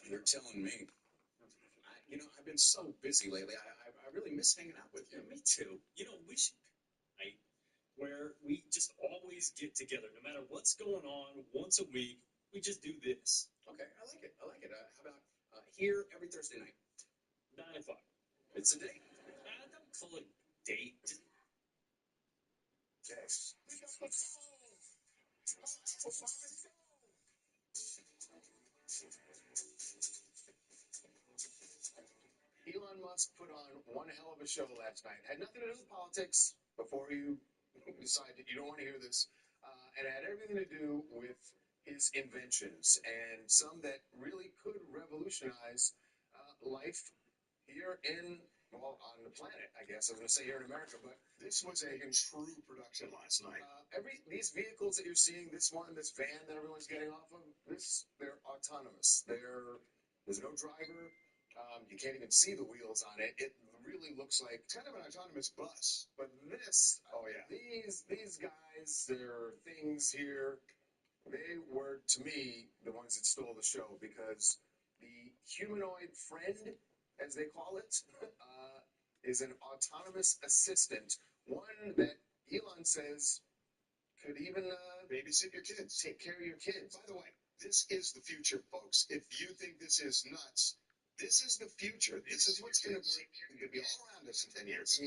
You're telling me. I've been so busy lately. I really miss hanging out with you. Yeah, me too. We should night where we just always get together, no matter what's going on. Once a week, we just do this. Okay, I like it. How about here every Thursday night? 9 o'clock. It's a date. Don't call it a date. Yes. Elon Musk put on one hell of a show last night. Had nothing to do with politics before you decided you don't want to hear this. And it had everything to do with his inventions and some that really could revolutionize life here on the planet, I guess. I was going to say here in America, but this was a true production last night. These vehicles that you're seeing, this van that everyone's getting off of, they're autonomous. There's no driver. You can't even see the wheels on it. It really looks like it's kind of an autonomous bus. But these guys, their things here, they were, to me, the ones that stole the show, because the humanoid friend, as they call it, is an autonomous assistant, one that Elon says could even babysit your kids, take care of your kids. By the way, this is the future, folks. If you think this is nuts, this is the future. This is what's going to be all around us in 10 years.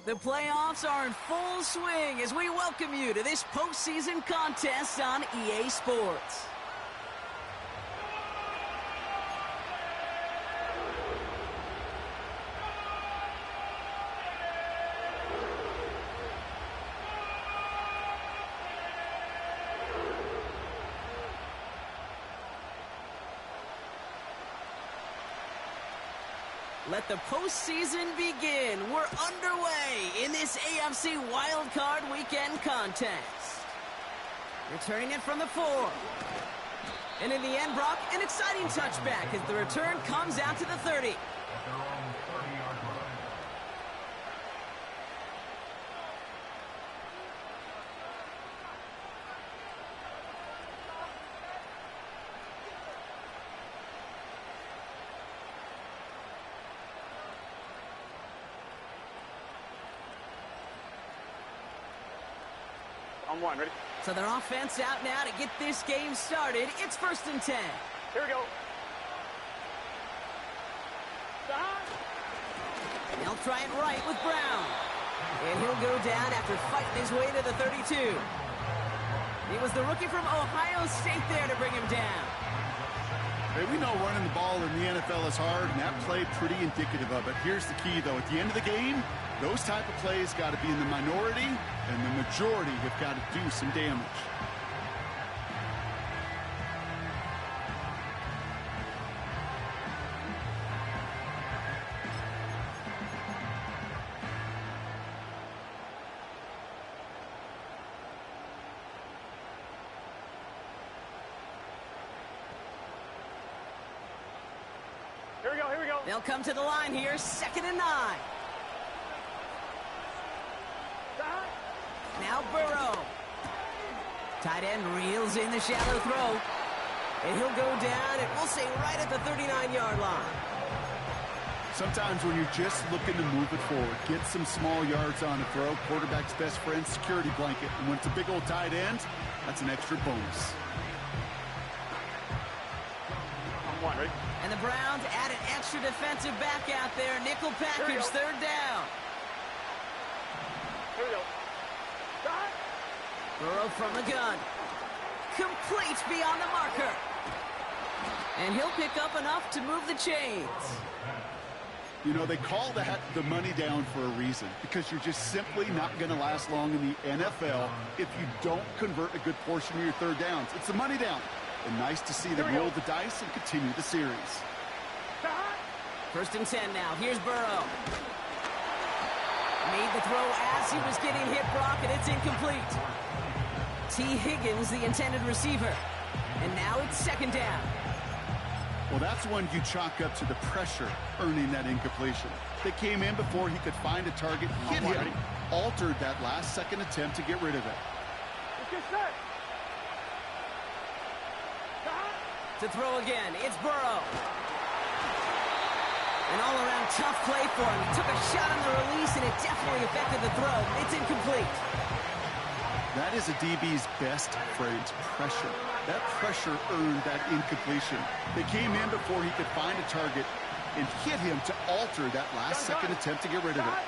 The playoffs are in full swing as we welcome you to this postseason contest on EA Sports. Let the postseason begin. We're underway in this AFC Wildcard Weekend contest. Returning it from the 4. And in the end, Brock, an exciting touchback as the return comes out to the 30. On one, ready? So their offense out now to get this game started. It's 1st and 10. Here we go. They'll try it right with Brown. And he'll go down after fighting his way to the 32. It was the rookie from Ohio State there to bring him down. Hey, we know running the ball in the NFL is hard, and that play pretty indicative of it. Here's the key, though. At the end of the game, Those type of plays got to be in the minority, and the majority have got to do some damage. Here we go. They'll come to the line here, 2nd and 9. Now Burrow. Tight end reels in the shallow throw. And he'll go down, and we'll say right at the 39-yard line. Sometimes when you're just looking to move it forward, get some small yards on a throw, quarterback's best friend, security blanket. And when it's a big old tight end, that's an extra bonus. Right? And the Browns add an extra defensive back out there. Nickel package, 3rd down. Here we go. Burrow from the gun. Complete beyond the marker. And he'll pick up enough to move the chains. You know, they call that the money down for a reason, because you're just simply not going to last long in the NFL if you don't convert a good portion of your 3rd downs. It's the money down. And nice to see them roll the dice and continue the series. 1st and 10 now. Here's Burrow. Made the throw as he was getting hit, Brock, and it's incomplete. T. Higgins, the intended receiver. And now it's 2nd down. Well, that's one you chalk up to the pressure earning that incompletion. They came in before he could find a target, hit him, altered that last-second attempt to get rid of it. To throw again, it's Burrow. An all-around tough play for him. He took a shot on the release, and it definitely affected the throw. It's incomplete. That is a DB's best phrase, pressure. That pressure earned that incompletion. They came in before he could find a target and hit him to alter that last-second attempt to get rid of it.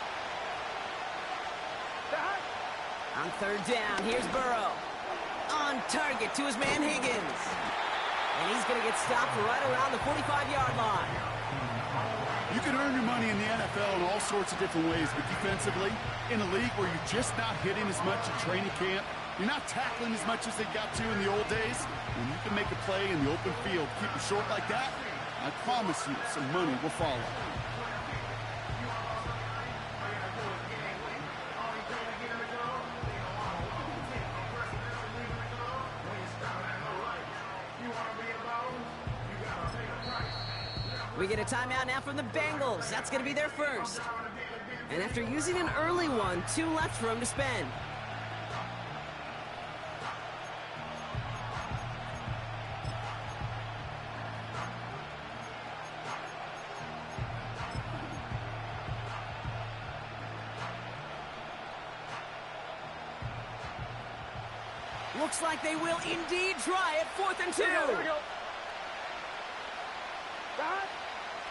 On 3rd down, here's Burrow. On target to his man Higgins. And he's going to get stopped right around the 45-yard line. You can earn your money in the NFL in all sorts of different ways, but defensively, in a league where you're just not hitting as much in training camp, you're not tackling as much as they got to in the old days, when you can make a play in the open field, keep it short like that, I promise you some money will follow. We get a timeout now from the Bengals. That's going to be their first. And after using an early one, 2 left for him to spend. Looks like they will indeed try it. 4th and 2. Here we go.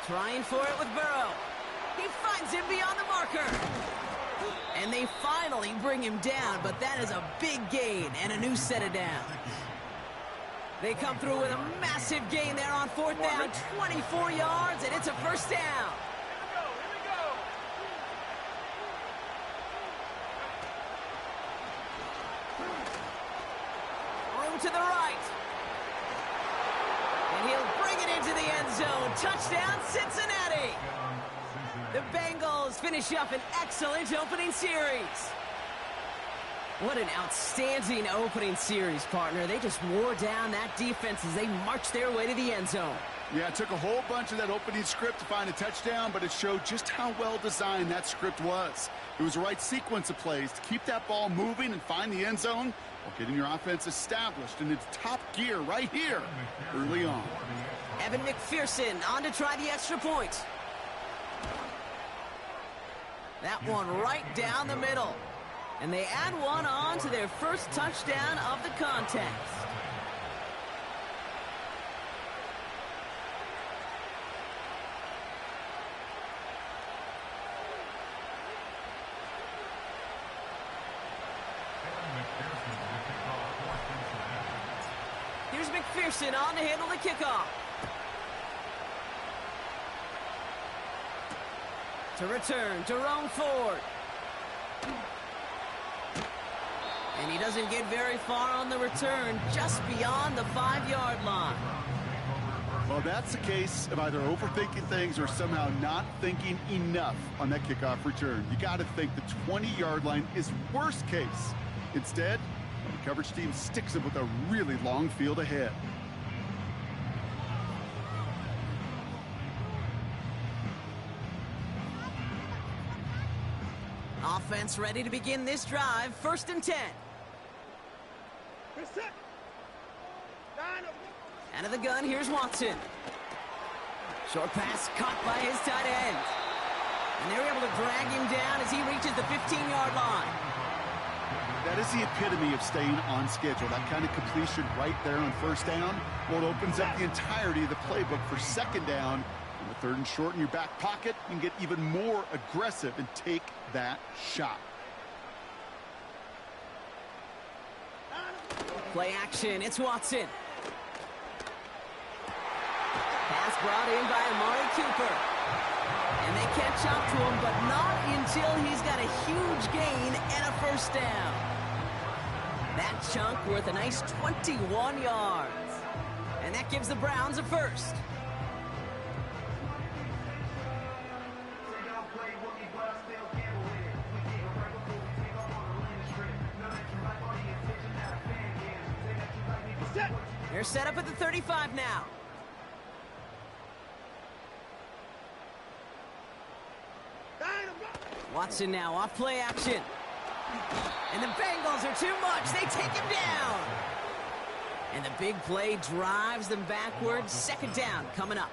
Trying for it with Burrow. He finds him beyond the marker. And they finally bring him down, but that is a big gain and a new set of downs. They come through with a massive gain there on 4th down, 24 yards, and it's a 1st down. Here we go. Room to the right. And he'll bring it into the end zone. Touchdown, Cincinnati. The Bengals finish up an excellent opening series. What an outstanding opening series, partner. They just wore down that defense as they marched their way to the end zone. Yeah, it took a whole bunch of that opening script to find a touchdown, but it showed just how well designed that script was. It was the right sequence of plays to keep that ball moving and find the end zone while getting your offense established in its top gear right here early on. Evan McPherson on to try the extra point. That one right down the middle. And they add one on to their first touchdown of the contest. Here's McPherson on to handle the kickoff. To return, Jerome Ford. And he doesn't get very far on the return, just beyond the 5-yard line. Well, that's the case of either overthinking things or somehow not thinking enough on that kickoff return. You got to think the 20-yard line is worst case. Instead, the coverage team sticks him with a really long field ahead. Offense ready to begin this drive. 1st and 10. Out of the gun, here's Watson. Short pass caught by his tight end. And they're able to drag him down as he reaches the 15-yard line. That is the epitome of staying on schedule. That kind of completion right there on 1st down. Well, it opens up the entirety of the playbook for 2nd down. On the 3rd and short in your back pocket, you can get even more aggressive and take that shot. Play action, it's Watson. Pass brought in by Amari Cooper. And they catch up to him, but not until he's got a huge gain and a 1st down. That chunk worth a nice 21 yards. And that gives the Browns a 1st. They're set up at the 35 now. Watson now off play action. And the Bengals are too much. They take him down. And the big play drives them backwards. 2nd down coming up.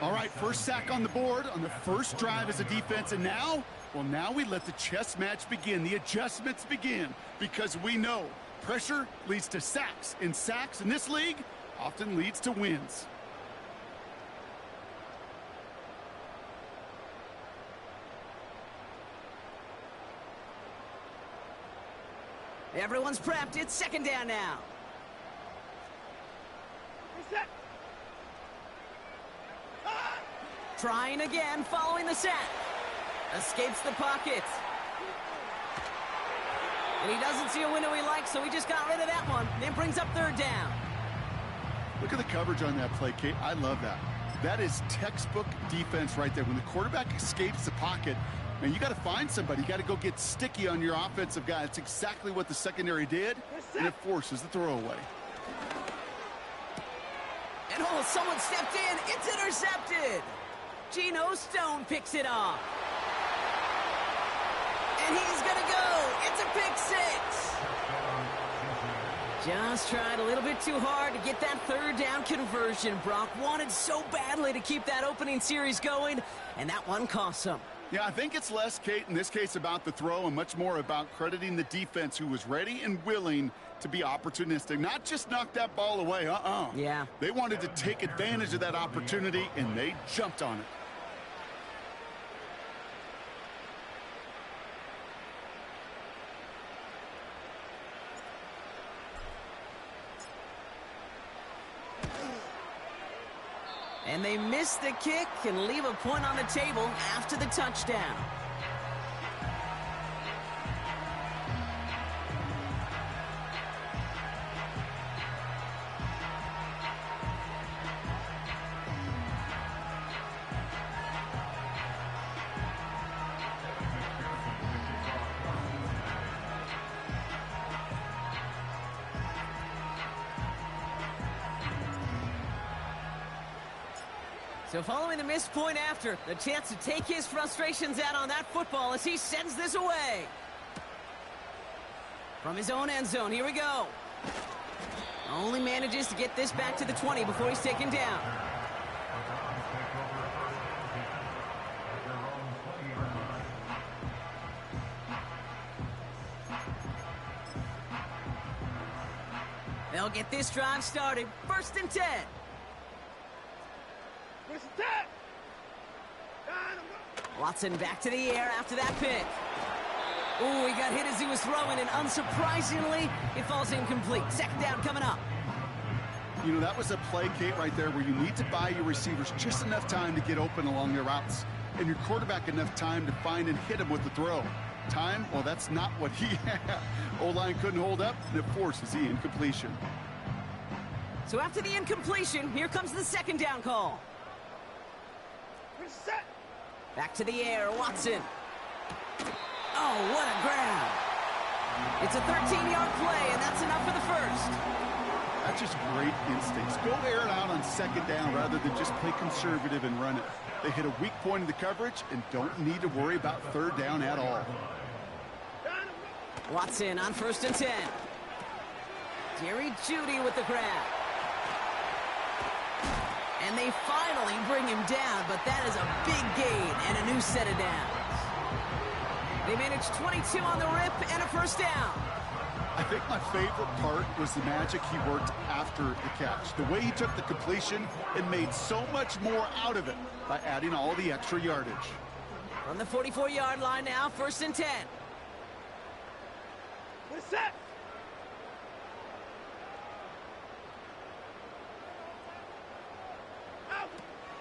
All right, 1st sack on the board on the 1st drive as a defense. And now, well, now we let the chess match begin. The adjustments begin because we know pressure leads to sacks. And sacks in this league often leads to wins. Everyone's prepped. It's 2nd down now. Trying again, following the sack. Escapes the pocket. And he doesn't see a window he likes, so he just got rid of that one. Then brings up 3rd down. Look at the coverage on that play, Kate. I love that. That is textbook defense right there. When the quarterback escapes the pocket, man, you got to find somebody. You got to go get sticky on your offensive guy. That's exactly what the secondary did, and it forces the throwaway. And oh, someone stepped in. It's intercepted. Geno Stone picks it off. And he's going to go. It's a pick 6. Just tried a little bit too hard to get that 3rd down conversion. Brock wanted so badly to keep that opening series going, and that one cost him. Yeah, I think it's less, Kate, in this case about the throw and much more about crediting the defense who was ready and willing to be opportunistic. Not just knock that ball away, Yeah. They wanted to take advantage of that opportunity, and they jumped on it. And they miss the kick and leave a point on the table after the touchdown. So following the missed point after, the chance to take his frustrations out on that football as he sends this away. From his own end zone, here we go. Only manages to get this back to the 20 before he's taken down. They'll get this drive started. 1st and 10. Watson back to the air after that pick. Ooh, he got hit as he was throwing, and unsurprisingly, it falls incomplete. 2nd down coming up. You know, that was a play, Kate, right there where you need to buy your receivers just enough time to get open along their routes. and your quarterback enough time to find and hit him with the throw. Time, well, that's not what he had. O-line couldn't hold up, and it forces the incompletion. So after the incompletion, here comes the second down call. Reset. Back to the air, Watson. Oh, what a grab. It's a 13-yard play, and that's enough for the first. That's just great instincts. Go air it out on second down rather than just play conservative and run it. They hit a weak point in the coverage and don't need to worry about third down at all. Watson on 1st and 10. Jerry Jeudy with the grab. And they finally bring him down, but that is a big gain and a new set of downs. They managed 22 on the rip and a first down. I think my favorite part was the magic he worked after the catch. The way he took the completion and made so much more out of it by adding all the extra yardage. From the 44-yard line now, 1st and 10. Reset. Out.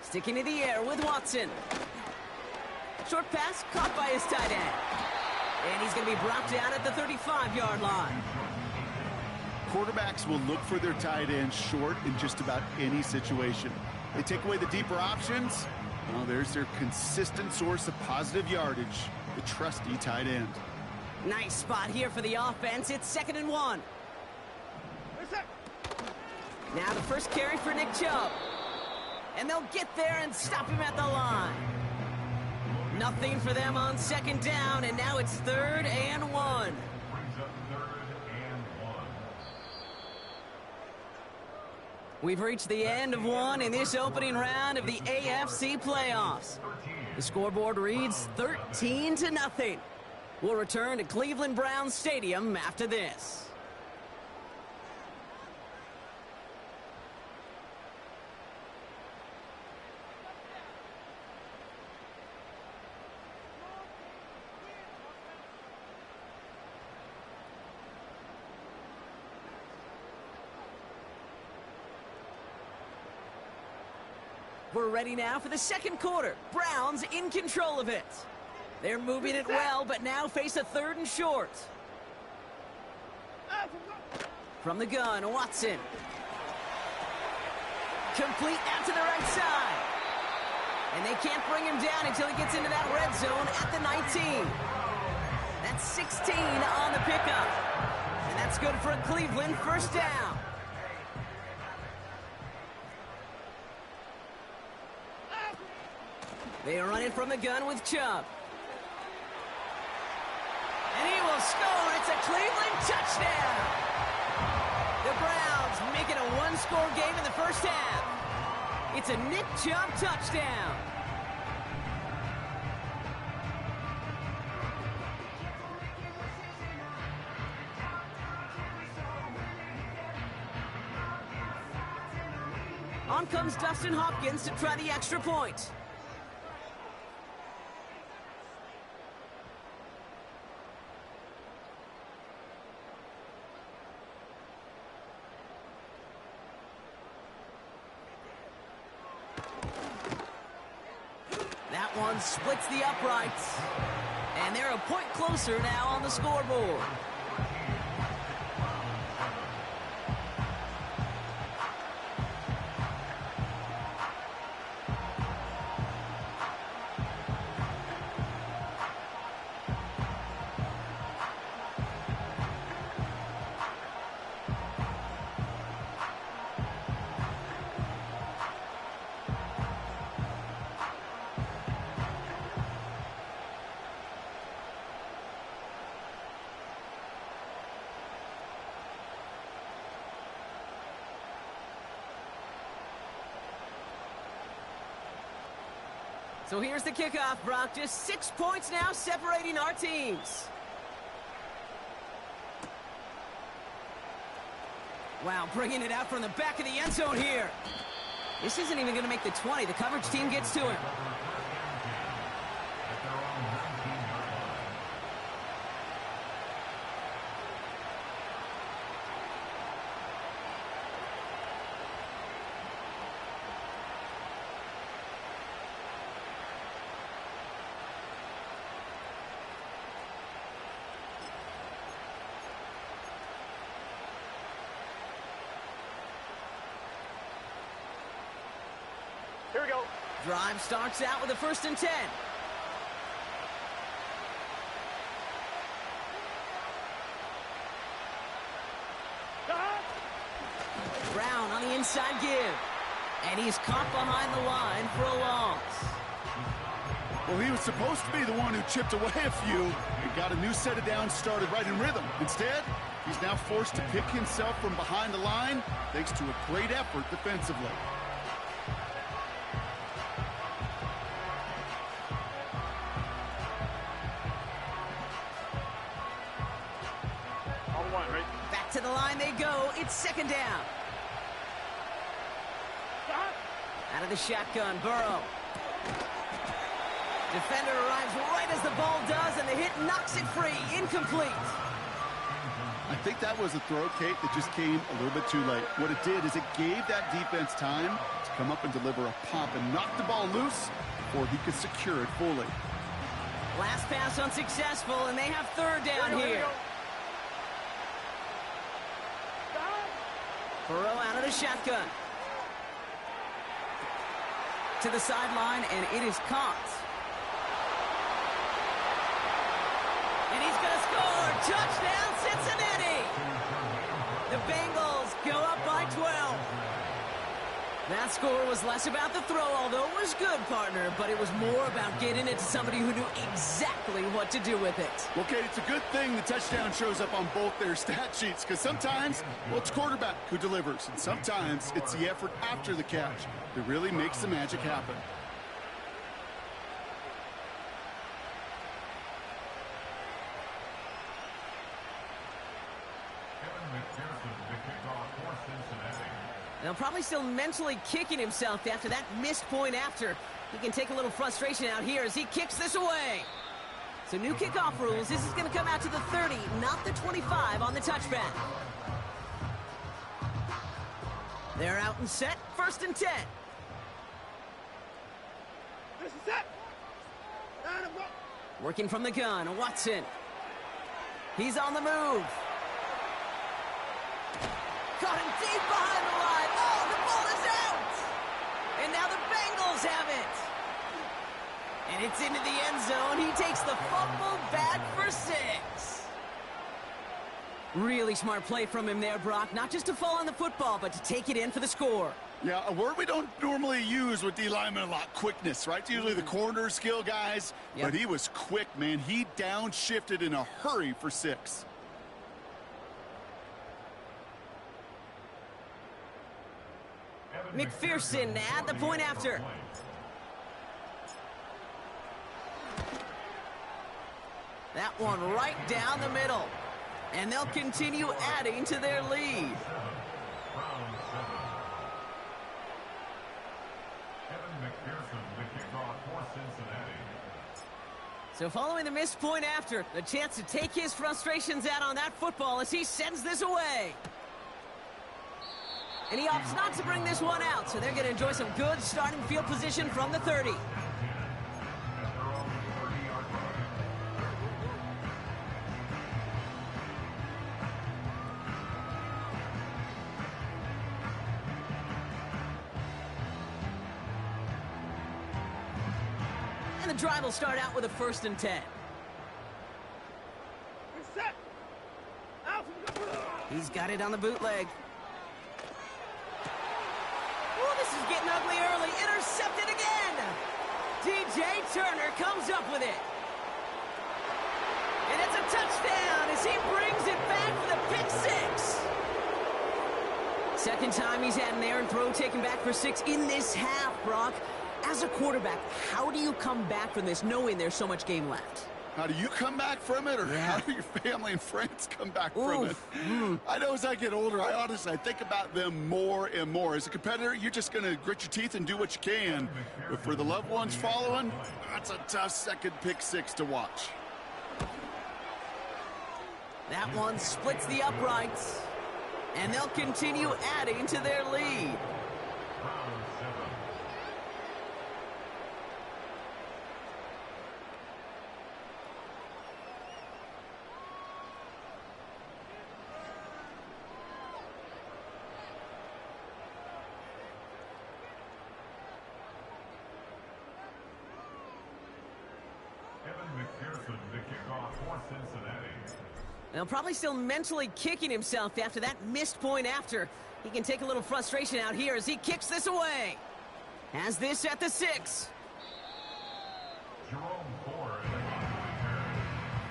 Sticking to the air with Watson. Short pass caught by his tight end. And he's going to be brought down at the 35-yard line. Quarterbacks will look for their tight end short in just about any situation. They take away the deeper options. Well, there's their consistent source of positive yardage, the trusty tight end. Nice spot here for the offense. It's 2nd and 1. Reset. Now the first carry for Nick Chubb. And they'll get there and stop him at the line. Nothing for them on 2nd down, and now it's 3rd and 1. We've reached the end of one in this opening round of the AFC playoffs. The scoreboard reads 13-0. We'll return to Cleveland Browns Stadium after this. We're ready now for the second quarter. Browns in control of it. They're moving it well, but now face a 3rd and short. From the gun, Watson. Complete out to the right side. And they can't bring him down until he gets into that red zone at the 19. That's 16 on the pickup. And that's good for a Cleveland first down. They run it from the gun with Chubb. And he will score. It's a Cleveland touchdown. The Browns make it a one-score game in the first half. It's a Nick Chubb touchdown. On comes Dustin Hopkins to try the extra point. That one splits the uprights. And they're a point closer now on the scoreboard. So here's the kickoff, Brock. Just 6 points now separating our teams. Wow, bringing it out from the back of the end zone here. This isn't even going to make the 20. The coverage team gets to him. Here we go. Drive starts out with a 1st and 10. Brown on the inside give. And he's caught behind the line for a loss. Well, he was supposed to be the one who chipped away a few and got a new set of downs started right in rhythm. Instead, he's now forced to pick himself from behind the line thanks to a great effort defensively. On one, right? Back to the line they go. It's 2nd down. Out of the shotgun, Burrow. Defender arrives right as the ball does, and the hit knocks it free. Incomplete. I think that was a throw, Kate, that just came a little bit too late. What it did is it gave that defense time to come up and deliver a pop and knock the ball loose before he could secure it fully. Last pass unsuccessful, and they have 3rd down here. Burrow out of the shotgun. To the sideline, and it is caught. And he's going to score. Touchdown, Cincinnati. The Bengals go up by 12. That score was less about the throw, although it was good, partner, but it was more about getting it to somebody who knew exactly what to do with it. Well, Kate, it's a good thing the touchdown shows up on both their stat sheets, because sometimes, well, it's quarterback who delivers, and sometimes it's the effort after the catch that really makes the magic happen. They'll probably still mentally kicking himself after that missed point after. He can take a little frustration out here as he kicks this away. So new kickoff rules. This is going to come out to the 30, not the 25 on the touchback. They're out and set. 1st and 10. This is it. And I'm go. Working from the gun, Watson. He's on the move. Caught him deep behind the line. Oh, the ball is out. And now the Bengals have it. And it's into the end zone. He takes the fumble back for 6. Really smart play from him there, Brock. Not just to fall on the football, but to take it in for the score. Yeah, a word we don't normally use with D linemen a lot, quickness, right? It's usually the corner skill guys, Yep. but he was quick, man. He downshifted in a hurry for 6. McPherson at the point after. That one right down the middle. And they'll continue adding to their lead. So following the missed point after, the chance to take his frustrations out on that football as he sends this away. And he opts not to bring this one out, so they're going to enjoy some good starting field position from the 30. And the drive will start out with a 1st and 10. Reset. Out. He's got it on the bootleg. Oh, this is getting ugly early. Intercepted again. DJ Turner comes up with it. And it's a touchdown as he brings it back for the pick 6. Second time he's had an errant throw taken back for 6 in this half, Brock. As a quarterback, how do you come back from this knowing there's so much game left? How do you come back from it, or how do your family and friends come back from it? I know as I get older, I think about them more and more. As a competitor, you're just going to grit your teeth and do what you can. But for the loved ones following, that's a tough second pick 6 to watch. That one splits the uprights, and they'll continue adding to their lead. Now, probably still mentally kicking himself after that missed point after. He can take a little frustration out here as he kicks this away. Has this at the 6. Jerome Ford,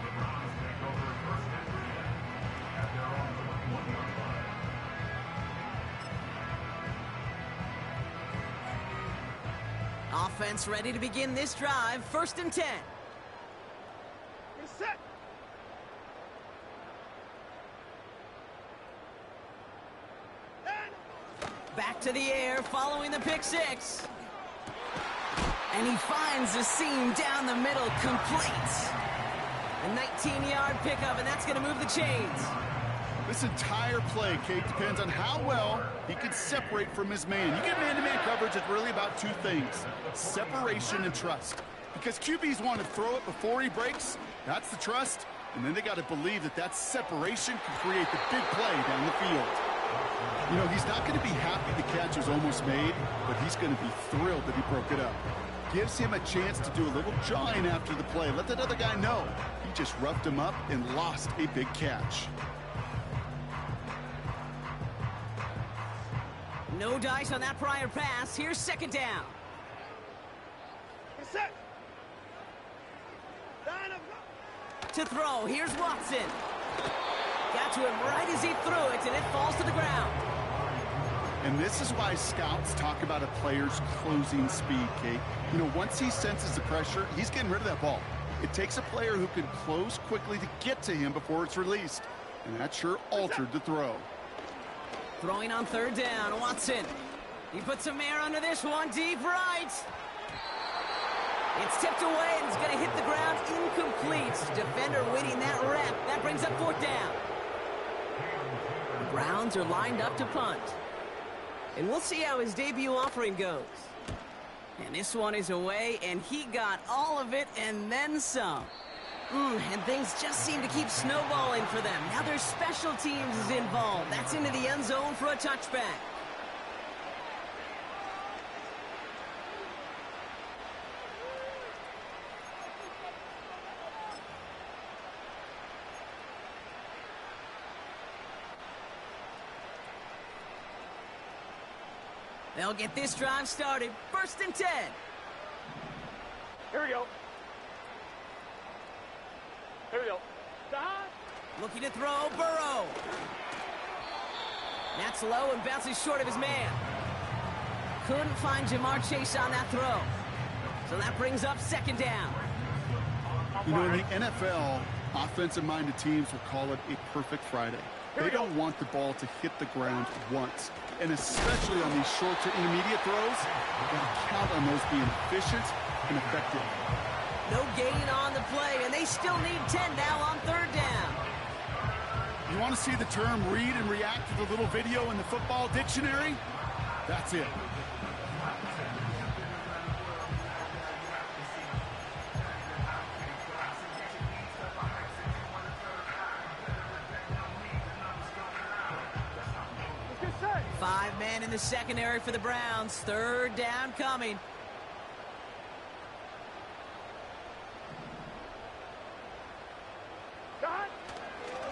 the Browns take over first and 10 at their own 21-yard line. Offense ready to begin this drive. 1st and 10. Get set. Back to the air following the pick 6. And he finds the seam down the middle, complete. A 19-yard pickup, and that's going to move the chains. This entire play, Kate, depends on how well he can separate from his man. You get man-to-man coverage, it's really about two things: separation and trust. Because QBs want to throw it before he breaks, that's the trust, and then they got to believe that that separation can create the big play down the field. You know, he's not going to be happy the catch was almost made, but he's going to be thrilled that he broke it up. Gives him a chance to do a little jawing after the play. Let that other guy know he just roughed him up and lost a big catch. No dice on that prior pass. Here's 2nd down. Get set. Line up. To throw, here's Watson. Got to him right as he threw it, and it falls to the ground. And this is why scouts talk about a player's closing speed, Kate. You know, once he senses the pressure, he's getting rid of that ball. It takes a player who can close quickly to get to him before it's released. And that sure altered the throw. Throwing on 3rd down, Watson. He puts some air under this one, deep right. It's tipped away, and it's going to hit the ground incomplete. Defender winning that rep. That brings up 4th down. The Browns are lined up to punt. And we'll see how his debut offering goes. And this one is away, and he got all of it and then some. And things just seem to keep snowballing for them. Now their special teams is involved. That's into the end zone for a touchback. They'll get this drive started. 1st and 10. Here we go. Here we go. Stop. Looking to throw, Burrow. That's low and bounces short of his man. Couldn't find Jamar Chase on that throw. So that brings up 2nd down. You know, in the NFL, offensive-minded teams will call it a perfect Friday. They don't want the ball to hit the ground once. And especially on these short to intermediate throws, you got to count on those being efficient and effective. No gain on the play, and they still need 10 now on 3rd down. You want to see the term read and react to the little video in the football dictionary? That's it. Get set. 5 men in the secondary for the Browns. 3rd down coming. Stop.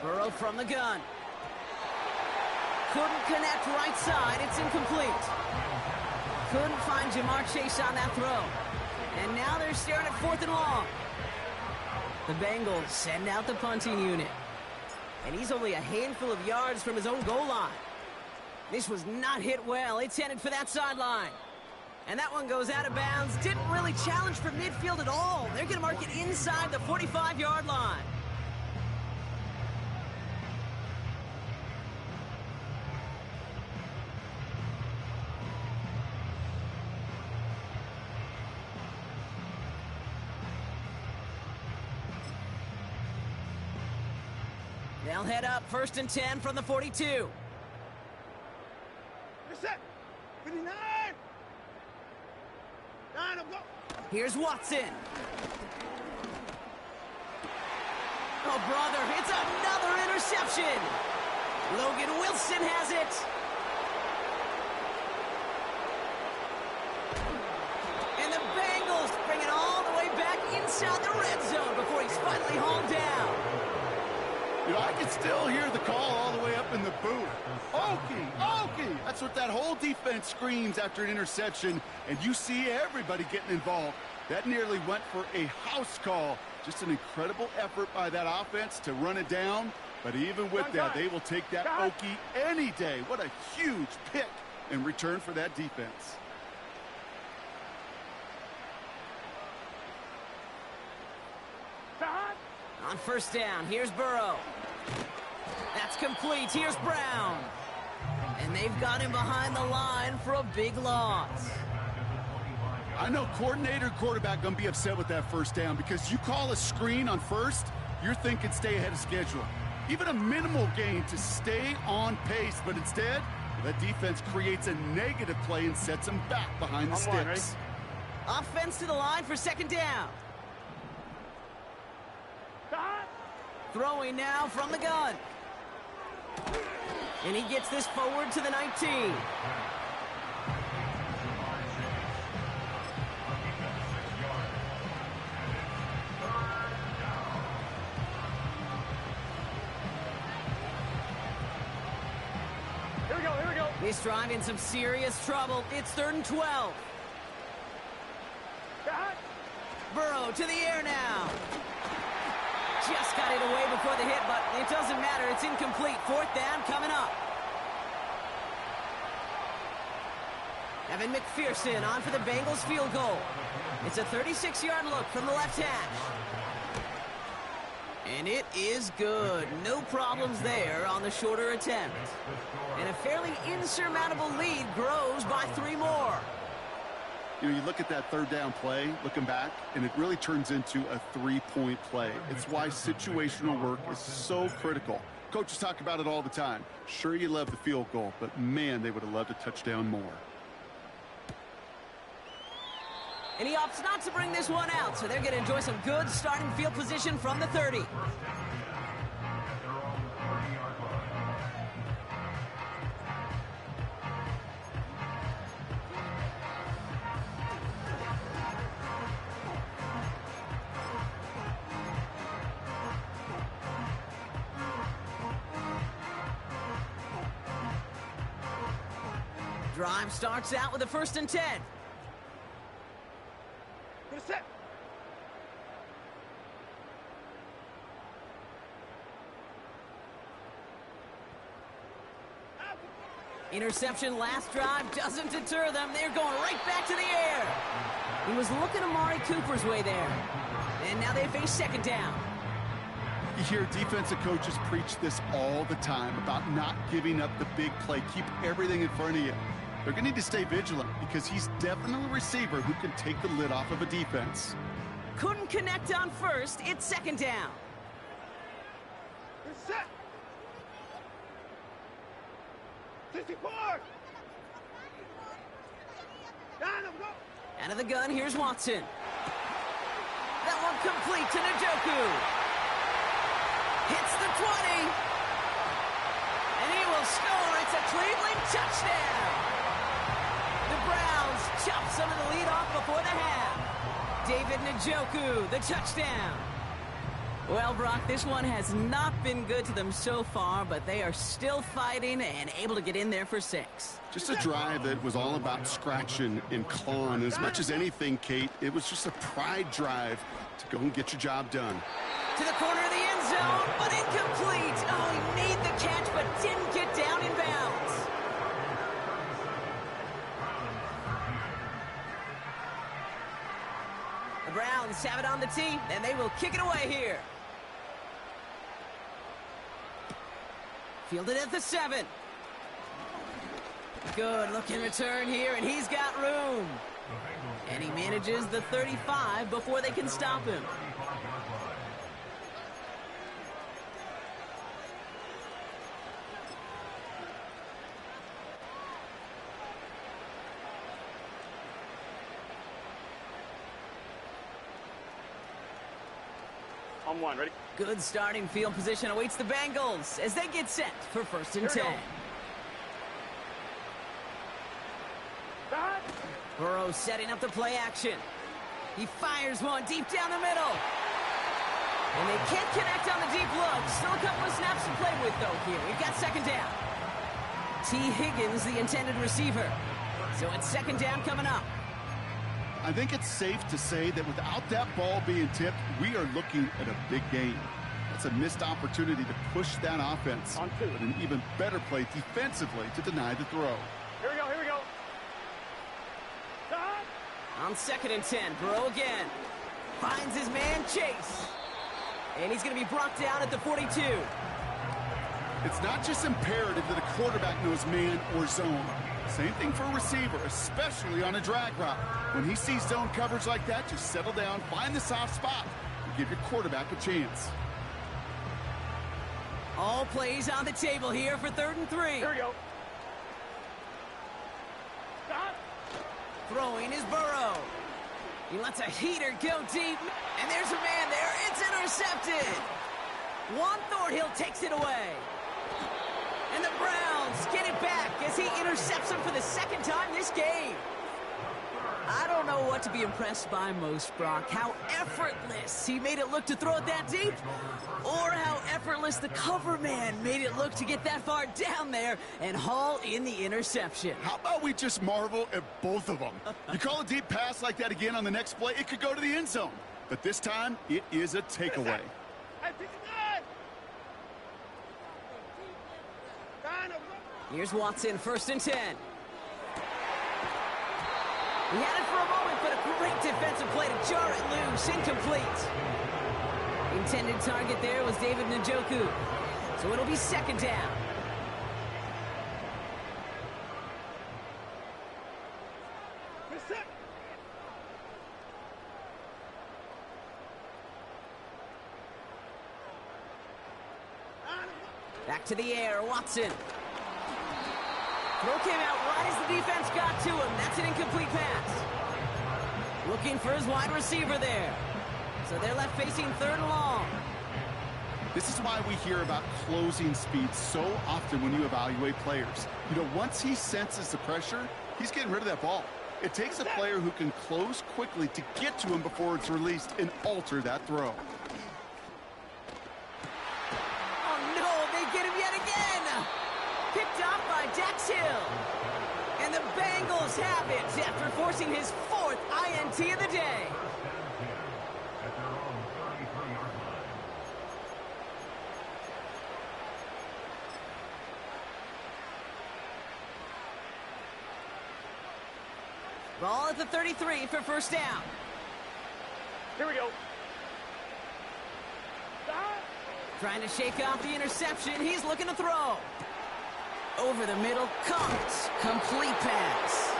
Burrow from the gun. Couldn't connect right side. It's incomplete. Couldn't find Jamar Chase on that throw. And now they're staring at 4th and long. The Bengals send out the punting unit. And he's only a handful of yards from his own goal line. This was not hit well. It's headed for that sideline. And that one goes out of bounds. Didn't really challenge for midfield at all. They're going to mark it inside the 45-yard line. They'll head up 1st and 10 from the 42. Get set. 59. 9 up, go. Here's Watson. Oh, brother, it's another interception. Logan Wilson has it. And the Bengals bring it all the way back inside the red zone before he's finally hauled down. You know, I can still hear the call all the way up in the booth. Okie! That's what that whole defense screams after an interception, and you see everybody getting involved. That nearly went for a house call. Just an incredible effort by that offense to run it down. But even with that, they will take that Okie any day. What a huge pick in return for that defense. On first down, here's Burrow. That's complete. Here's Brown. And they've got him behind the line for a big loss. I know coordinator and quarterback going to be upset with that first down because you call a screen on first, you're thinking stay ahead of schedule. Even a minimal gain to stay on pace, but instead, that defense creates a negative play and sets them back behind the sticks. Offense to the line for second down. Throwing now from the gun. And he gets this forward to the 19. Here we go. This drive in some serious trouble. It's 3rd and 12. Burrow to the air now. Just got it away before the hit, but it doesn't matter. It's incomplete. 4th down coming up. Evan McPherson on for the Bengals field goal. It's a 36-yard look from the left hash. And it is good. No problems there on the shorter attempt. And a fairly insurmountable lead grows by 3 more. You know, you look at that 3rd down play, looking back, and it really turns into a 3-point play. It's why situational work is so critical. Coaches talk about it all the time. Sure, you love the field goal, but man, they would have loved a touchdown more. And he opts not to bring this one out, so they're going to enjoy some good starting field position from the 30. Drive starts out with a 1st and 10. Good set. Interception last drive doesn't deter them. They're going right back to the air. He was looking Amari Cooper's way there. And now they face 2nd down. You hear defensive coaches preach this all the time about not giving up the big play. Keep everything in front of you. They're going to need to stay vigilant because he's definitely a receiver who can take the lid off of a defense. Couldn't connect on first. It's 2nd down. Good set. 64. Down and go. Out of the gun, here's Watson. That one complete to Njoku. Hits the 20. And he will score. It's a Cleveland touchdown. The Browns chop some of the lead off before the half. David Njoku, the touchdown. Well, Brock, this one has not been good to them so far, but they are still fighting and able to get in there for 6. Just a drive that was all about scratching and clawing. As much as anything, Kate, it was just a pride drive to go and get your job done. To the corner of the end zone, but incomplete. Oh, he made the catch, but didn't get down in bounds. The Browns have it on the tee, and they will kick it away here. Fielded at the 7. Good looking return here, and he's got room. And he manages the 35 before they can stop him. On 1, ready? Good starting field position awaits the Bengals as they get set for 1st and 10. Burrow setting up the play action. He fires one deep down the middle. And they can't connect on the deep look. Still a couple of snaps to play with, though, here. We've got second down. T. Higgins, the intended receiver. So it's second down coming up. I think it's safe to say that without that ball being tipped, we are looking at a big game. It's a missed opportunity to push that offense. But an even better play defensively to deny the throw. Here we go, here we go. On 2nd and 10, Burrow again. Finds his man, Chase. And he's going to be brought down at the 42. It's not just imperative that a quarterback knows man or zone. Same thing for a receiver, especially on a drag route. When he sees zone coverage like that, just settle down, find the soft spot, and give your quarterback a chance. All plays on the table here for 3rd and 3. Here we go. Throwing is Burrow. He lets a heater go deep. And there's a man there. It's intercepted. Juan Thornhill takes it away. And the Browns get it back as he intercepts him for the second time this game. I don't know what to be impressed by most, Brock. How effortless he made it look to throw it that deep, or how effortless the cover man made it look to get that far down there and haul in the interception. How about we just marvel at both of them? You call a deep pass like that again on the next play, it could go to the end zone. But this time, it is a takeaway. Hey, pick it up. Here's Watson, 1st and 10. He had it for a moment, but a great defensive play to jar it loose. Incomplete. Intended target there was David Njoku. So it'll be 2nd down. Back to the air, Watson. Throw came out right as the defense got to him. That's an incomplete pass. Looking for his wide receiver there. So they're left facing 3rd and long. This is why we hear about closing speed so often when you evaluate players. You know, once he senses the pressure, he's getting rid of that ball. It takes a player who can close quickly to get to him before it's released and alter that throw. Oh no, they get him yet again! Picked off by Dax Hill. And the Bengals have it after forcing his 4th INT of the day. At their own 33-yard line. Ball at the 33 for 1st down. Here we go. Trying to shake off the interception. He's looking to throw. Over the middle, comes. Complete pass.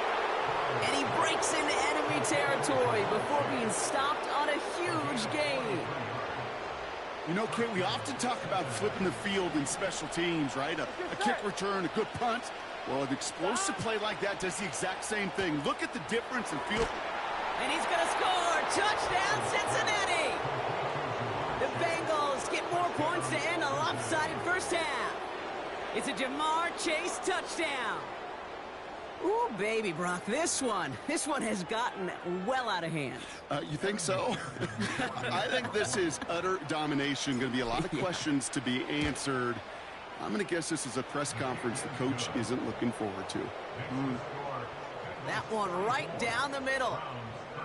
And he breaks into enemy territory before being stopped on a huge gain. You know, Kate, we often talk about flipping the field in special teams, right? A kick return, a good punt. Well, an explosive play like that does the exact same thing. Look at the difference in field. And he's going to score. Touchdown, Cincinnati. The Bengals get more points to end a lopsided first half. It's a Jamar Chase touchdown. Ooh, baby, Brock, this one has gotten well out of hand. You think so? I think this is utter domination. Going to be a lot of questions to be answered. I'm going to guess this is a press conference the coach isn't looking forward to. That one right down the middle.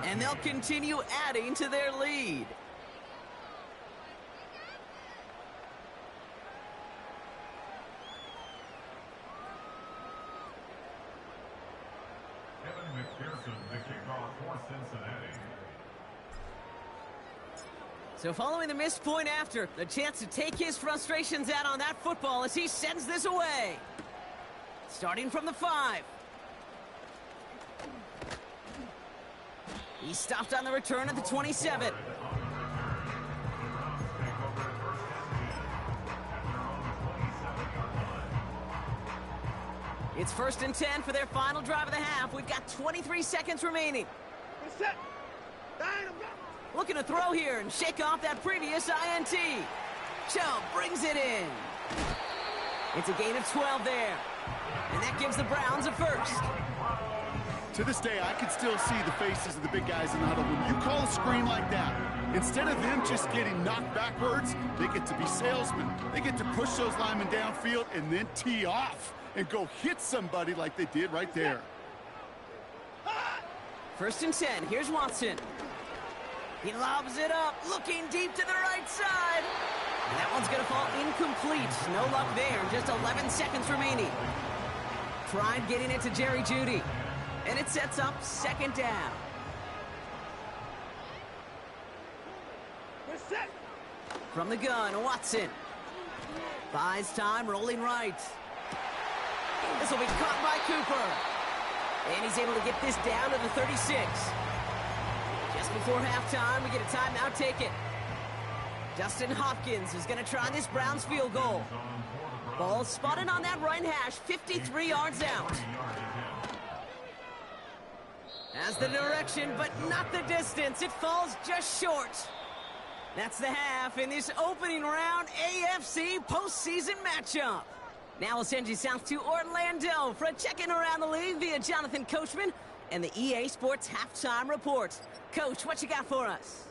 And they'll continue adding to their lead. Kevin McPherson, the kickoff for Cincinnati. So following the missed point after, the chance to take his frustrations out on that football as he sends this away. Starting from the 5. He stopped on the return at the 27. It's 1st and 10 for their final drive of the half. We've got 23 seconds remaining. Looking to throw here and shake off that previous INT. Chubb brings it in. It's a gain of 12 there. And that gives the Browns a first. To this day, I can still see the faces of the big guys in the huddle. When you call a screen like that, instead of them just getting knocked backwards, they get to be salesmen. They get to push those linemen downfield and then tee off and go hit somebody like they did right there. 1st and 10. Here's Watson. He lobs it up, looking deep to the right side. And that one's going to fall incomplete. No luck there. Just 11 seconds remaining. Tried getting it to Jerry Jeudy. And it sets up 2nd down. We're set. From the gun, Watson. Buys time, rolling right. This will be caught by Cooper. And he's able to get this down to the 36. Just before halftime, we get a timeout taken. Justin Hopkins is going to try this Browns field goal. Ball spotted on that right hash, 53 yards out. Has the direction, but not the distance. It falls just short. That's the half in this opening round AFC postseason matchup. Now we'll send you south to Orlando for a check-in around the league via Jonathan Coachman and the EA Sports Halftime Report. Coach, what you got for us?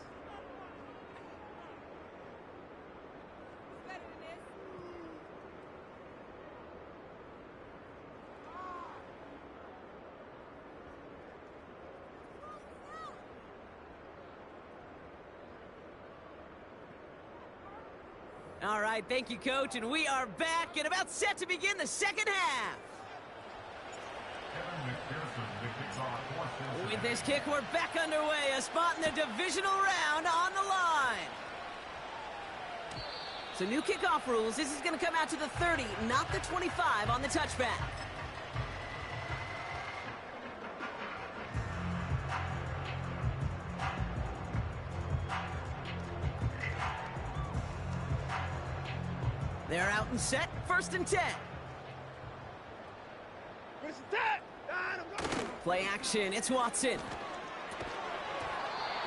All right, thank you, Coach, and we are back and about set to begin the second half. With this kick, we're back underway. A spot in the divisional round on the line. So new kickoff rules. This is going to come out to the 30, not the 25 on the touchback. They're out and set. 1st and 10. We're set. And I'm going. Play action. It's Watson.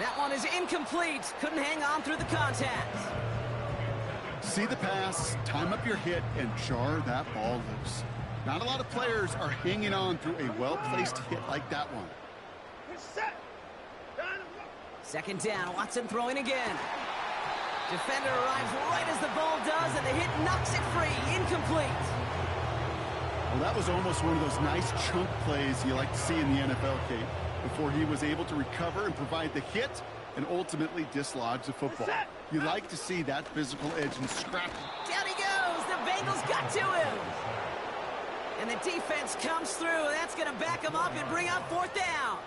That one is incomplete. Couldn't hang on through the contact. See the pass, time up your hit, and jar that ball loose. Not a lot of players are hanging on through a well-placed hit like that one. We're set. And I'm going. 2nd down. Watson throwing again. Defender arrives right as the ball does, and the hit knocks it free. Incomplete. Well, that was almost one of those nice chunk plays you like to see in the NFL, Kate, before he was able to recover and provide the hit and ultimately dislodge the football. You like to see that physical edge and scrap. Down he goes. The Bengals got to him. And the defense comes through. That's going to back him up and bring up 4th down.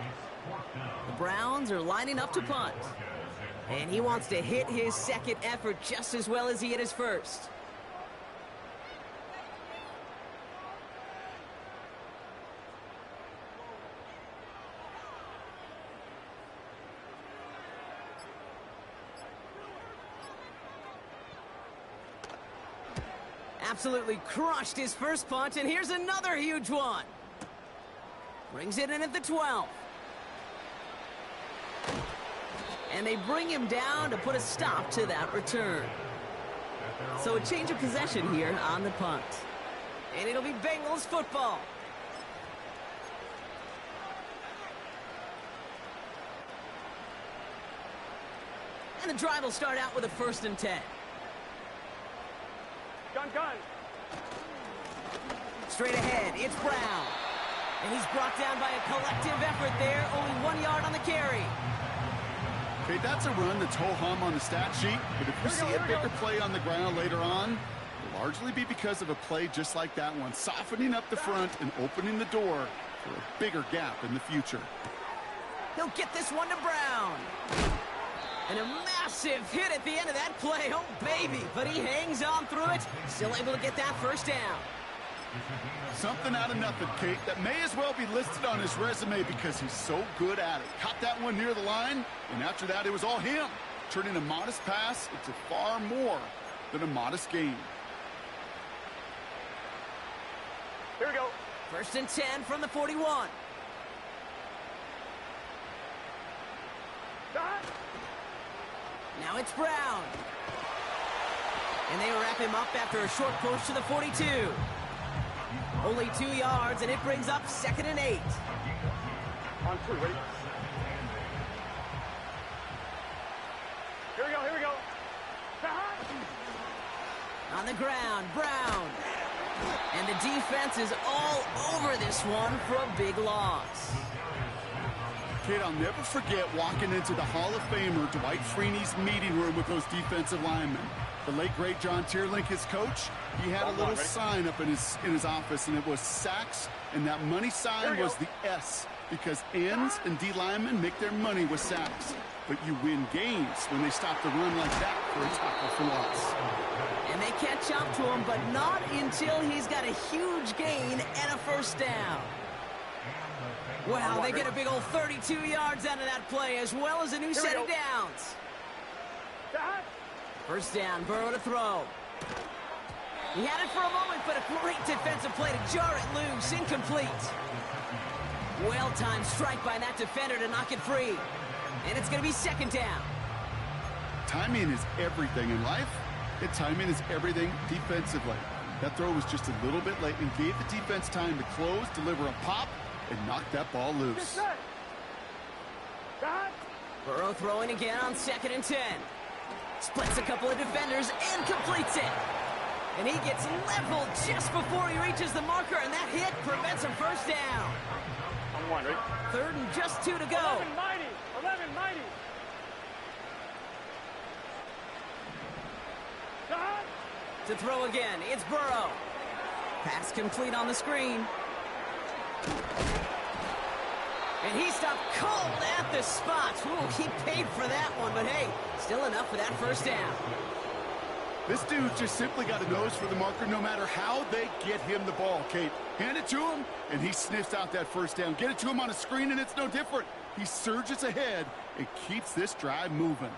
The Browns are lining up to punt. And he wants to hit his second effort just as well as he hit his first. Absolutely crushed his first punt, and here's another huge one. Brings it in at the 12. And they bring him down to put a stop to that return. So a change of possession here on the punt. And it'll be Bengals football. And the drive will start out with a 1st and 10. Gun. Straight ahead, it's Brown. And he's brought down by a collective effort there. Only 1 yard on the carry. Okay, that's a run that's ho-hum on the stat sheet, but if you see a bigger play on the ground later on, it'll largely be because of a play just like that one, softening up the front and opening the door for a bigger gap in the future. He'll get this one to Brown. And a massive hit at the end of that play. Oh, baby. But he hangs on through it. Still able to get that 1st down. Something out of nothing, Kate, that may as well be listed on his resume because he's so good at it. Caught that one near the line, and after that, it was all him, turning a modest pass into far more than a modest gain. Here we go. 1st and 10 from the 41. Done. Now it's Brown. And they wrap him up after a short push to the 42. Only 2 yards, and it brings up 2nd and 8. On 2, ready? Here we go, here we go. On the ground, Brown. And the defense is all over this one for a big loss. Kate, I'll never forget walking into the Hall of Famer Dwight Freeney's meeting room with those defensive linemen. The late, great John Tierlink, his coach, he had a little sign up in his office, and it was sacks, and that money sign was the S, because ends and D linemen make their money with sacks. But you win games when they stop the run like that for a tackle for loss. And they catch up to him, but not until he's got a huge gain and a first down. Wow, they get a big old 32 yards out of that play, as well as a new set of downs. First down, Burrow to throw. He had it for a moment, but a great defensive play to jar it loose, incomplete. Well-timed strike by that defender to knock it free. And it's going to be second down. Timing is everything in life, and timing is everything defensively. That throw was just a little bit late and gave the defense time to close, deliver a pop, and knock that ball loose. Burrow throwing again on 2nd and 10. Splits a couple of defenders and completes it. And he gets leveled just before he reaches the marker, and that hit prevents him first down. On 1, ready? 3rd and just 2 to go. 11 mighty, 11 mighty. To throw again, it's Burrow. Pass complete on the screen. And he stopped cold at the spot. Ooh, he paid for that one, but hey, still enough for that first down. This dude just simply got a nose for the marker no matter how they get him the ball, Kate. Hand it to him, and he sniffs out that first down. Get it to him on a screen, and it's no different. He surges ahead and keeps this drive moving.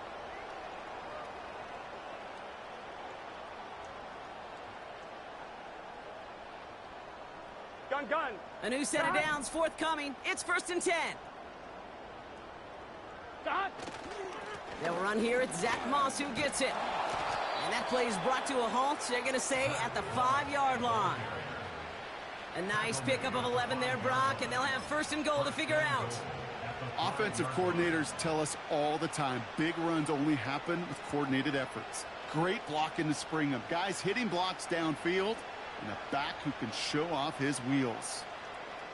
Gun. A new set of downs forthcoming. It's 1st and 10. They'll run here. It's Zach Moss who gets it. And that play is brought to a halt, they're going to say, at the 5-yard line. A nice pickup of 11 there, Brock, and they'll have 1st and goal to figure out. Offensive coordinators tell us all the time, big runs only happen with coordinated efforts. Great block in the spring of guys hitting blocks downfield, and a back who can show off his wheels.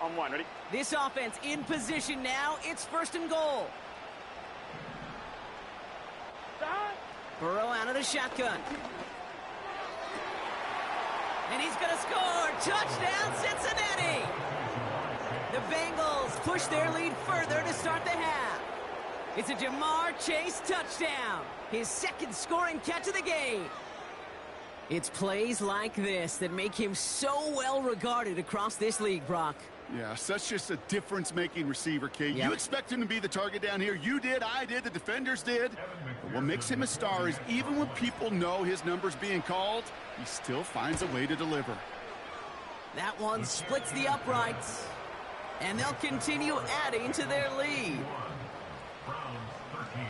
On 1, ready? This offense in position now. It's 1st and goal. Burrow out of the shotgun. And he's going to score. Touchdown, Cincinnati. The Bengals push their lead further to start the half. It's a Jamar Chase touchdown. His 2nd scoring catch of the game. It's plays like this that make him so well regarded across this league, Brock. Yeah, such just a difference-making receiver, Kate. Yep. You expect him to be the target down here. You did, I did, the defenders did. But what makes him a star is even when people know his number's being called, he still finds a way to deliver. That one splits the uprights. And they'll continue adding to their lead. Browns 13.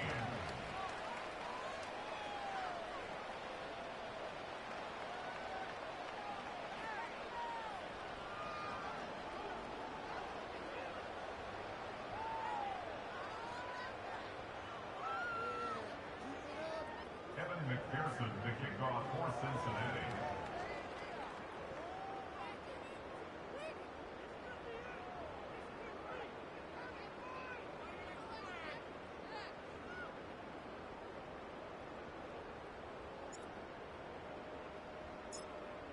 Kevin McPherson to kick off for Cincinnati.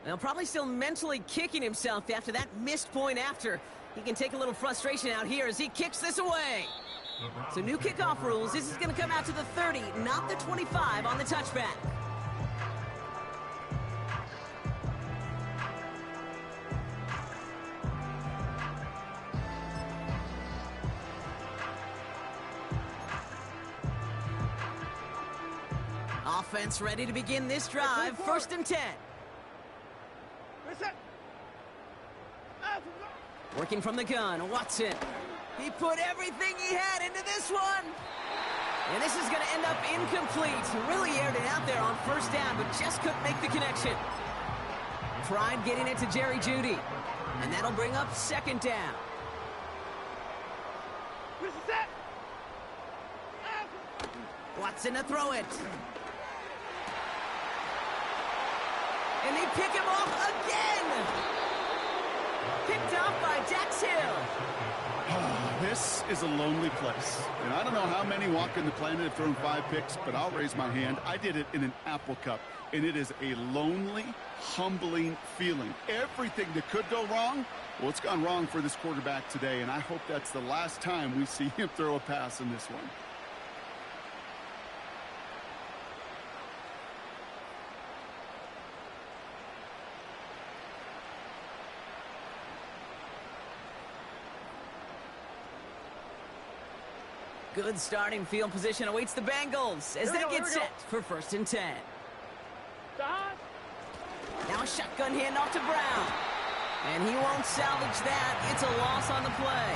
Now, probably still mentally kicking himself after that missed point after. He can take a little frustration out here as he kicks this away. So new kickoff rules. This is going to come out to the 30, not the 25 on the touchback. Offense ready to begin this drive. 1st and 10. Working from the gun, Watson. He put everything he had into this one. And this is going to end up incomplete. Really aired it out there on 1st down, but just couldn't make the connection. Tried getting it to Jerry Jeudy. And that'll bring up 2nd down. This is it. Watson to throw it. And they pick him off again. Picked off by Dax Hill. This is a lonely place. And I don't know how many walking the planet have thrown 5 picks, but I'll raise my hand. I did it in an Apple Cup. And it is a lonely, humbling feeling. Everything that could go wrong, well, it's gone wrong for this quarterback today. And I hope that's the last time we see him throw a pass in this one. Good starting field position awaits the Bengals as they get set for 1st and 10. Now a shotgun handoff to Brown. And he won't salvage that. It's a loss on the play.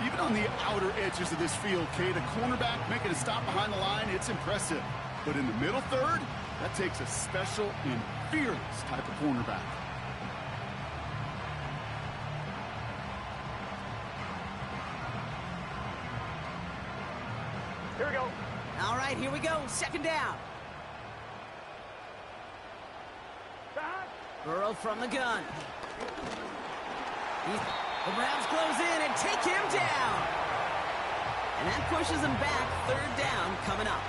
Even on the outer edges of this field, Kate, a cornerback making a stop behind the line, it's impressive. But in the middle third, that takes a special and fearless type of cornerback. Here we go. All right, here we go. 2nd down. Burrow from the gun. The Browns close in and take him down. And that pushes him back. 3rd down coming up.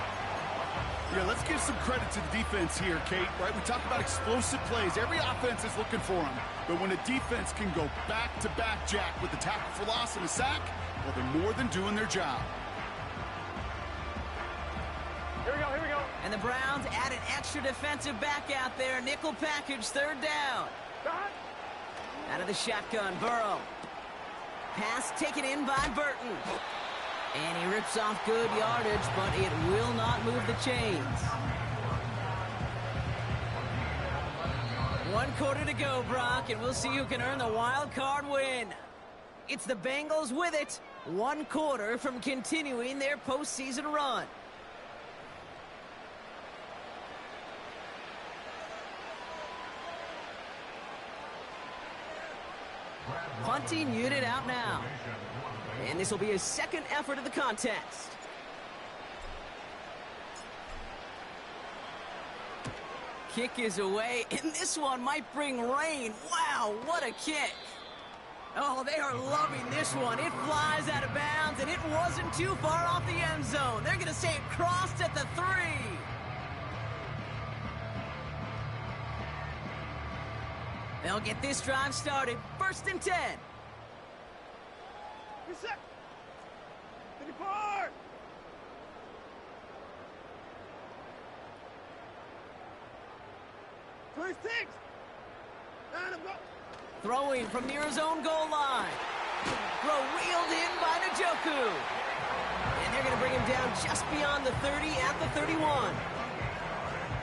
Yeah, let's give some credit to the defense here, Kate, right? We talk about explosive plays. Every offense is looking for them. But when a defense can go back-to-back, Jack, with a tackle for loss and a sack, well, they're more than doing their job. Here we go, here we go. And the Browns add an extra defensive back out there. Nickel package, 3rd down. Out of the shotgun, Burrow. Pass taken in by Burton. And he rips off good yardage, but it will not move the chains. 1 quarter to go, Brock, and we'll see who can earn the wild card win. It's the Bengals with it. 1 quarter from continuing their postseason run. Punting unit out now. And this will be his 2nd effort of the contest. Kick is away, and this one might bring rain. Wow, what a kick. Oh, they are loving this one. It flies out of bounds, and it wasn't too far off the end zone. They're going to say it crossed at the 3. They'll get this drive started. 1st and 10. Reset. 54. Throwing from near his own goal line. Throw reeled in by Njoku. And they're going to bring him down just beyond the 30 at the 31.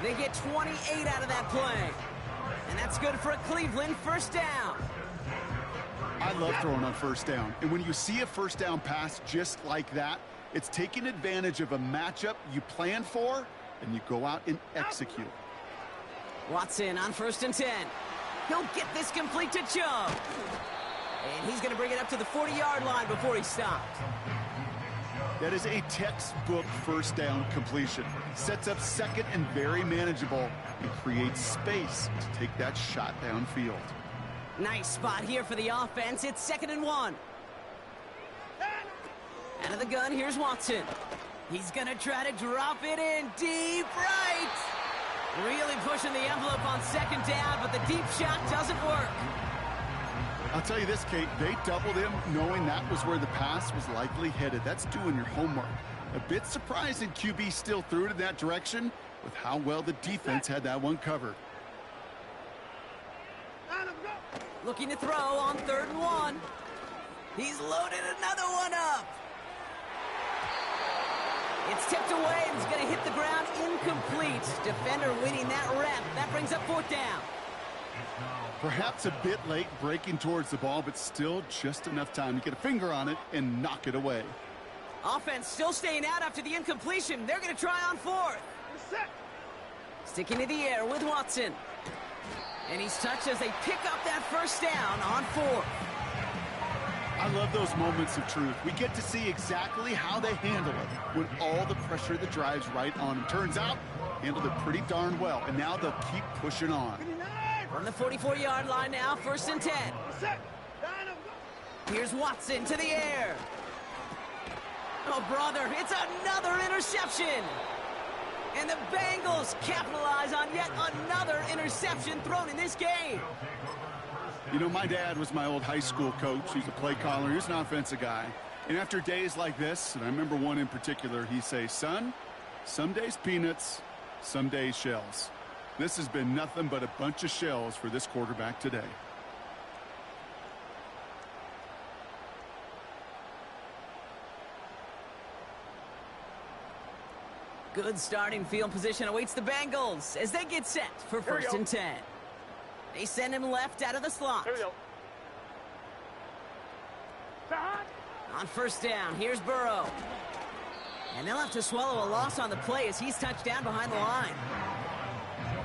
They get 28 out of that play. And that's good for a Cleveland 1st down. I love throwing on 1st down. And when you see a 1st down pass just like that, it's taking advantage of a matchup you plan for, and you go out and execute. Watson on 1st and 10. He'll get this complete to Chubb. And he's going to bring it up to the 40-yard line before he stopped. That is a textbook 1st down completion. Sets up 2nd and very manageable and creates space to take that shot downfield. Nice spot here for the offense. It's 2nd and 1. Out of the gun, here's Watson. He's going to try to drop it in deep right. Really pushing the envelope on 2nd down, but the deep shot doesn't work. I'll tell you this, Kate, they doubled him knowing that was where the pass was likely headed. That's doing your homework. A bit surprising QB still threw it in that direction with how well the defense had that one covered. Looking to throw on 3rd and 1. He's loaded another one up. It's tipped away and it's going to hit the ground incomplete. Defender winning that rep. That brings up 4th down. Perhaps a bit late breaking towards the ball, but still just enough time to get a finger on it and knock it away. Offense still staying out after the incompletion. They're going to try on 4th. Sticking to the air with Watson. And he's touched as they pick up that 1st down on 4th. I love those moments of truth. We get to see exactly how they handle it when all the pressure that drives right on them. Turns out, handled it pretty darn well, and now they'll keep pushing on. From the 44-yard line now, 1st and 10. Here's Watson to the air. Oh, brother, it's another interception. And the Bengals capitalize on yet another interception thrown in this game. You know, my dad was my old high school coach. He's a play caller. He was an offensive guy. And after days like this, and I remember one in particular, he'd say, son, some days peanuts, some days shells. This has been nothing but a bunch of shells for this quarterback today. Good starting field position awaits the Bengals as they get set for 1st and 10. They send him left out of the slot. Here we go. On 1st down, here's Burrow. And they'll have to swallow a loss on the play as he's touched down behind the line.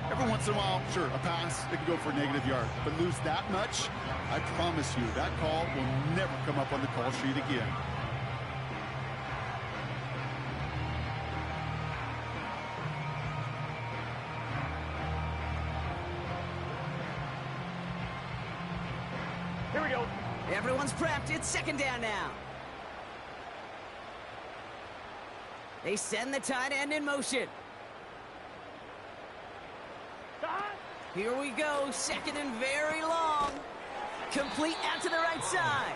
Every once in a while, sure, a pass, they can go for a negative yard. But lose that much, I promise you, that call will never come up on the call sheet again. Here we go. Everyone's prepped. It's 2nd down now. They send the tight end in motion. Here we go. 2nd and very long. Complete out to the right side.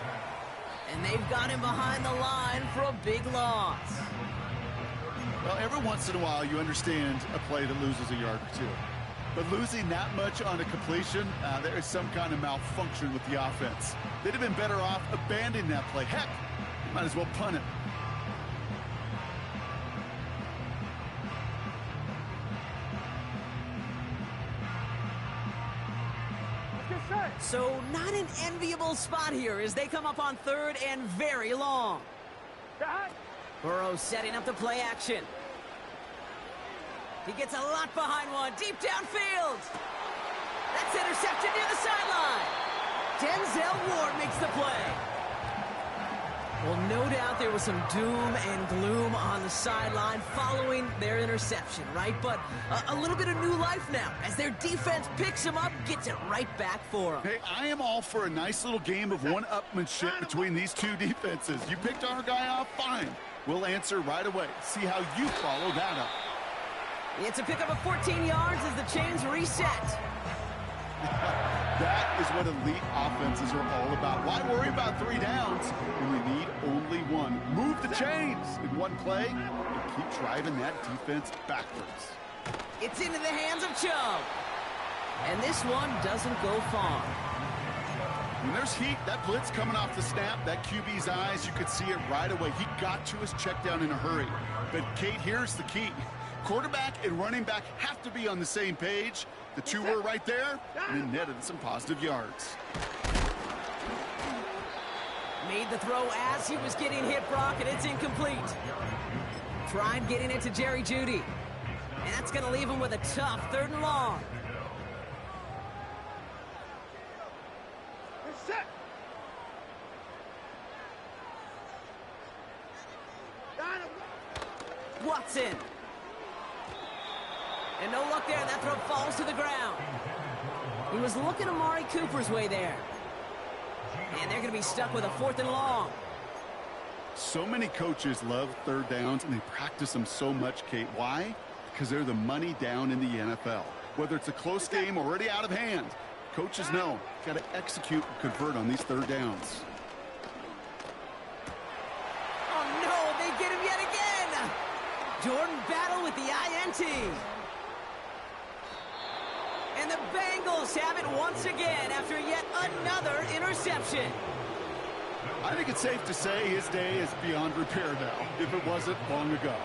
And they've got him behind the line for a big loss. Well, every once in a while, you understand a play that loses a yard or two. But losing that much on a completion, there is some kind of malfunction with the offense. They'd have been better off abandoning that play. Heck, you might as well punt it. So not an enviable spot here as they come up on 3rd and very long. Burrow setting up the play action. He gets a lot behind one, deep downfield. That's intercepted near the sideline. Denzel Ward makes the play. Well, no doubt there was some doom and gloom on the sideline following their interception, right? But a little bit of new life now as their defense picks him up, gets it right back for him. Hey, I am all for a nice little game of one-upmanship between these two defenses. You picked our guy off, fine. We'll answer right away. See how you follow that up. It's a pickup of 14 yards as the chains reset. That is what elite offenses are all about. Why worry about 3 downs when we need only one? Move the chains in one play and keep driving that defense backwards. It's into the hands of Chubb. And this one doesn't go far. When there's heat, that blitz coming off the snap, that QB's eyes, you could see it right away. He got to his check down in a hurry. But, Kate, here's the key. Quarterback and running back have to be on the same page. The two were right there, and it netted some positive yards. Made the throw as he was getting hit, Brock, and it's incomplete. Tried getting it to Jerry Jeudy. And that's going to leave him with a tough 3rd and long. Set. Watson. And no luck there. That throw falls to the ground. He was looking Amari Cooper's way there. And they're going to be stuck with a 4th and long. So many coaches love 3rd downs, and they practice them so much, Kate. Why? Because they're the money down in the NFL. Whether it's a close game already out of hand, coaches know got to execute and convert on these 3rd downs. Oh, no, they get him yet again. Jordan Battle with the INT. And the Bengals have it once again after yet another interception. I think it's safe to say his day is beyond repair now, if it wasn't long ago.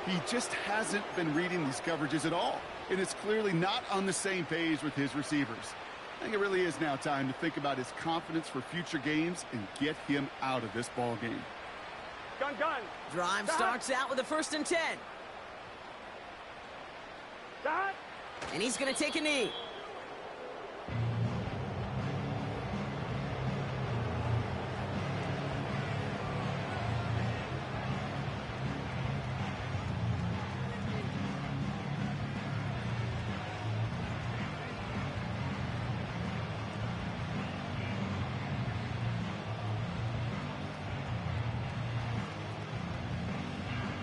He just hasn't been reading these coverages at all, and it's clearly not on the same page with his receivers. I think it really is now time to think about his confidence for future games and get him out of this ball game. Gun. Drive starts out with a 1st and 10. And he's going to take a knee.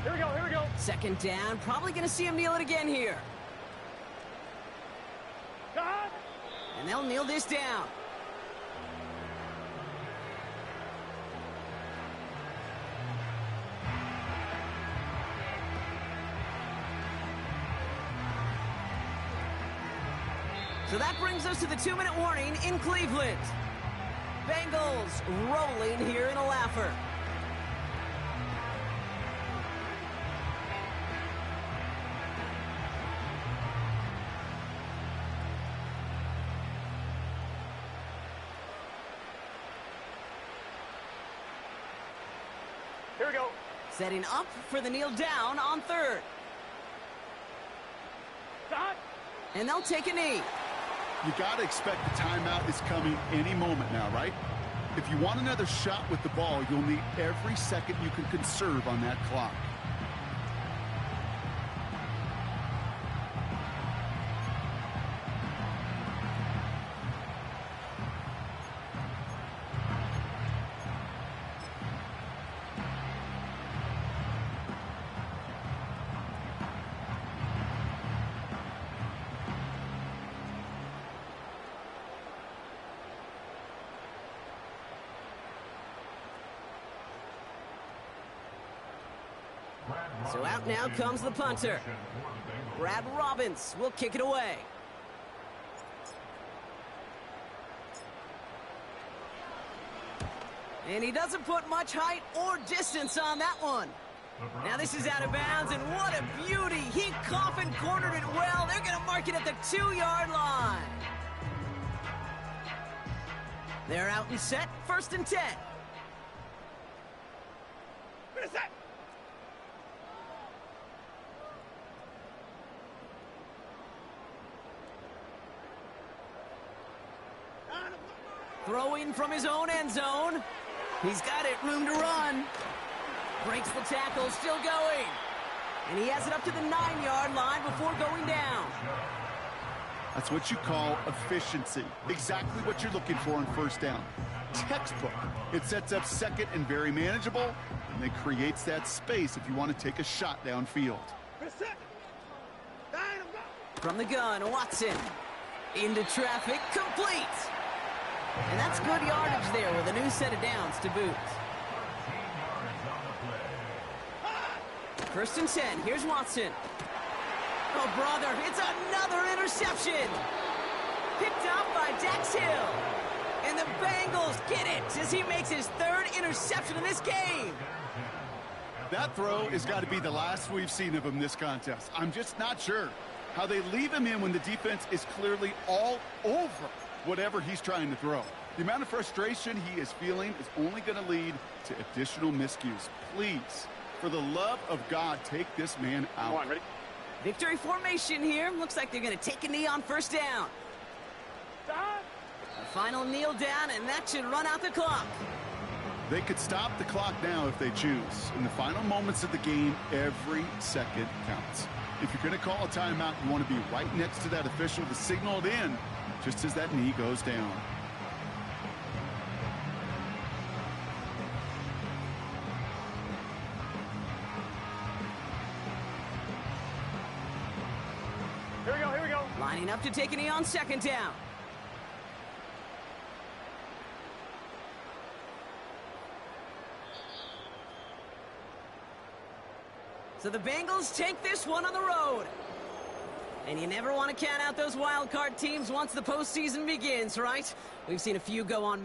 Here we go, here we go. Second down, probably going to see him kneel it again here. God. And they'll kneel this down. So that brings us to the 2-minute warning in Cleveland. Bengals rolling here in a laugher. Here we go. Setting up for the kneel down on third. God. And they'll take a knee. You got to expect the timeout is coming any moment now, right? If you want another shot with the ball, you'll need every second you can conserve on that clock. So out now comes the punter. Brad Robbins will kick it away. And he doesn't put much height or distance on that one. Now this is out of bounds, and what a beauty. He coffin cornered it well. They're going to mark it at the 2-yard line. They're out and set, 1st and 10. What is that? Throwing from his own end zone. He's got it, room to run. Breaks the tackle, still going. And he has it up to the 9-yard line before going down. That's what you call efficiency. Exactly what you're looking for on first down. Textbook. It sets up second and very manageable, and it creates that space if you want to take a shot downfield. From the gun, Watson. Into traffic, complete. And that's good yardage there with a new set of downs to boot. 1st and 10, here's Watson. Oh, brother, it's another interception. Picked up by Dax Hill. And the Bengals get it as he makes his 3rd interception in this game. That throw has got to be the last we've seen of him this contest. I'm just not sure how they leave him in when the defense is clearly all over whatever he's trying to throw. The amount of frustration he is feeling is only going to lead to additional miscues. Please, for the love of God, take this man out. Come on, ready? Victory formation here. Looks like they're going to take a knee on 1st down. Stop. A final kneel down, and that should run out the clock. They could stop the clock now if they choose. In the final moments of the game, every second counts. If you're going to call a timeout, you want to be right next to that official to signal it in just as that knee goes down. Here we go, here we go. Lining up to take a knee on 2nd down. So the Bengals take this one on the road. And you never want to count out those wild card teams once the postseason begins, right? We've seen a few go on